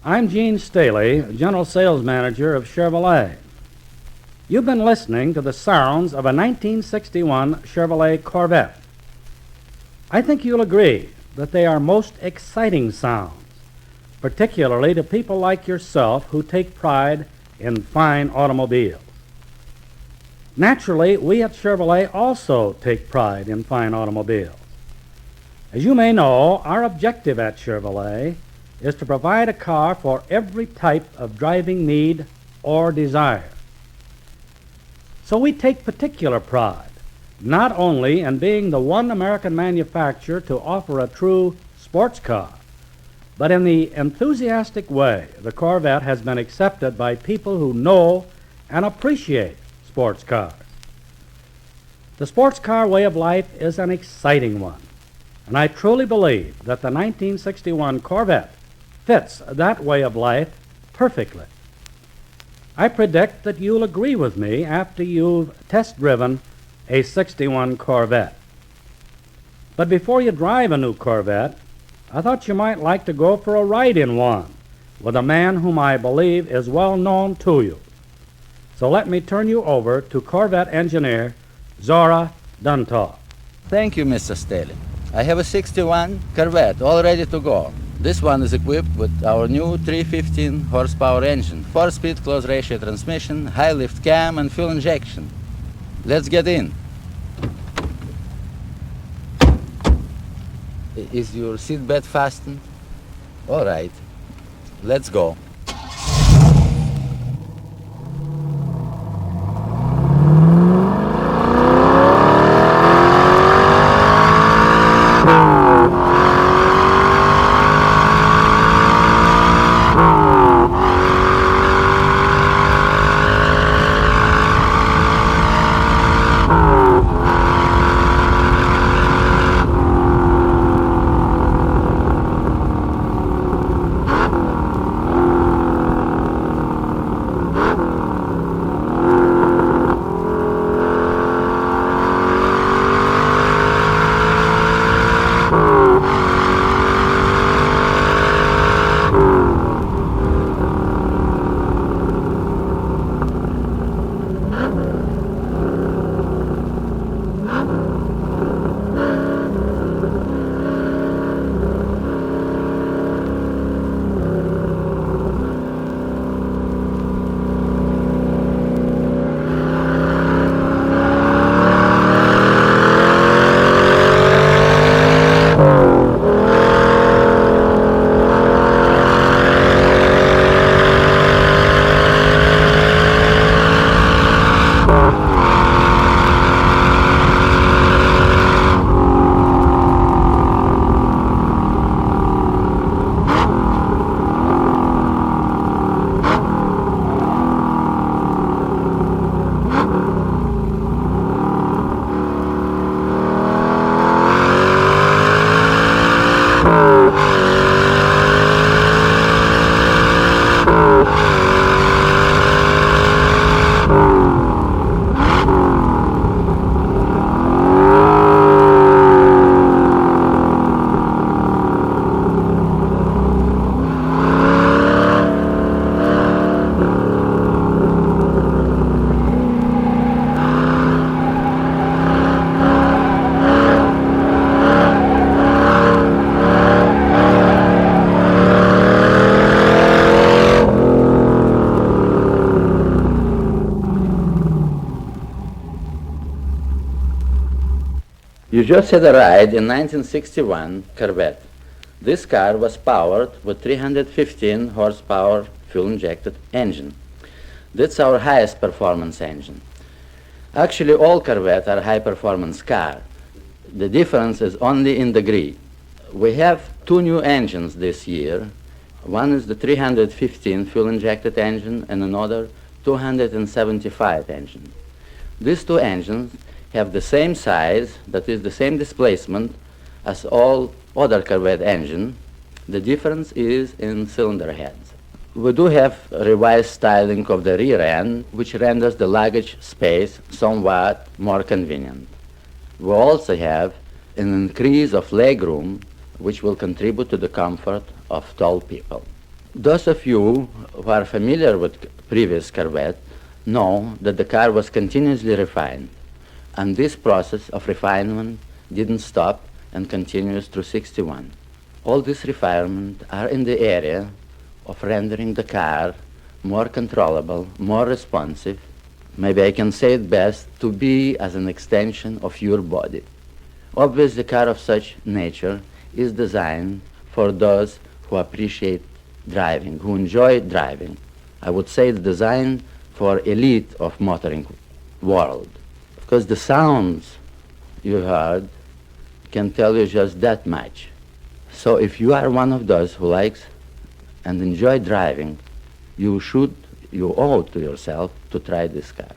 I'm Gene Staley, General Sales Manager of Chevrolet. You've been listening to the sounds of a 1961 Chevrolet Corvette. I think you'll agree that they are most exciting sounds, particularly to people like yourself who take pride in fine automobiles. Naturally, we at Chevrolet also take pride in fine automobiles. As you may know, our objective at Chevrolet is to provide a car for every type of driving need or desire. So we take particular pride, not only in being the one American manufacturer to offer a true sports car, but in the enthusiastic way the Corvette has been accepted by people who know and appreciate sports cars. The sports car way of life is an exciting one, and I truly believe that the 1961 Corvette fits that way of life perfectly. I predict that you'll agree with me after you've test-driven a 61 Corvette. But before you drive a new Corvette, I thought you might like to go for a ride in one with a man whom I believe is well known to you. So let me turn you over to Corvette engineer Zora Arkus-Duntov. Thank you, Mr. Staley. I have a 61 Corvette all ready to go. This one is equipped with our new 315 horsepower engine, 4-speed close ratio transmission, high lift cam, and fuel injection. Let's get in. Is your seatbelt fastened? All right, let's go. You just had a ride in 1961 Corvette. This car was powered with 315 horsepower fuel-injected engine. That's our highest performance engine. Actually, all Corvettes are high-performance cars. The difference is only in degree. We have two new engines this year. One is the 315 fuel-injected engine and another 275 engine. These two engines have the same size, that is the same displacement as all other Corvette engines. The difference is in cylinder heads. We do have revised styling of the rear end, which renders the luggage space somewhat more convenient. We also have an increase of leg room, which will contribute to the comfort of tall people. Those of you who are familiar with previous Corvette know that the car was continuously refined, and this process of refinement didn't stop and continues through 61. All these refinements are in the area of rendering the car more controllable, more responsive, maybe I can say it best, to be as an extension of your body. Obviously, a car of such nature is designed for those who appreciate driving, who enjoy driving. I would say it's designed for elite of motoring world, because the sounds you heard can tell you just that much. So if you are one of those who likes and enjoy driving, you owe to yourself to try this car.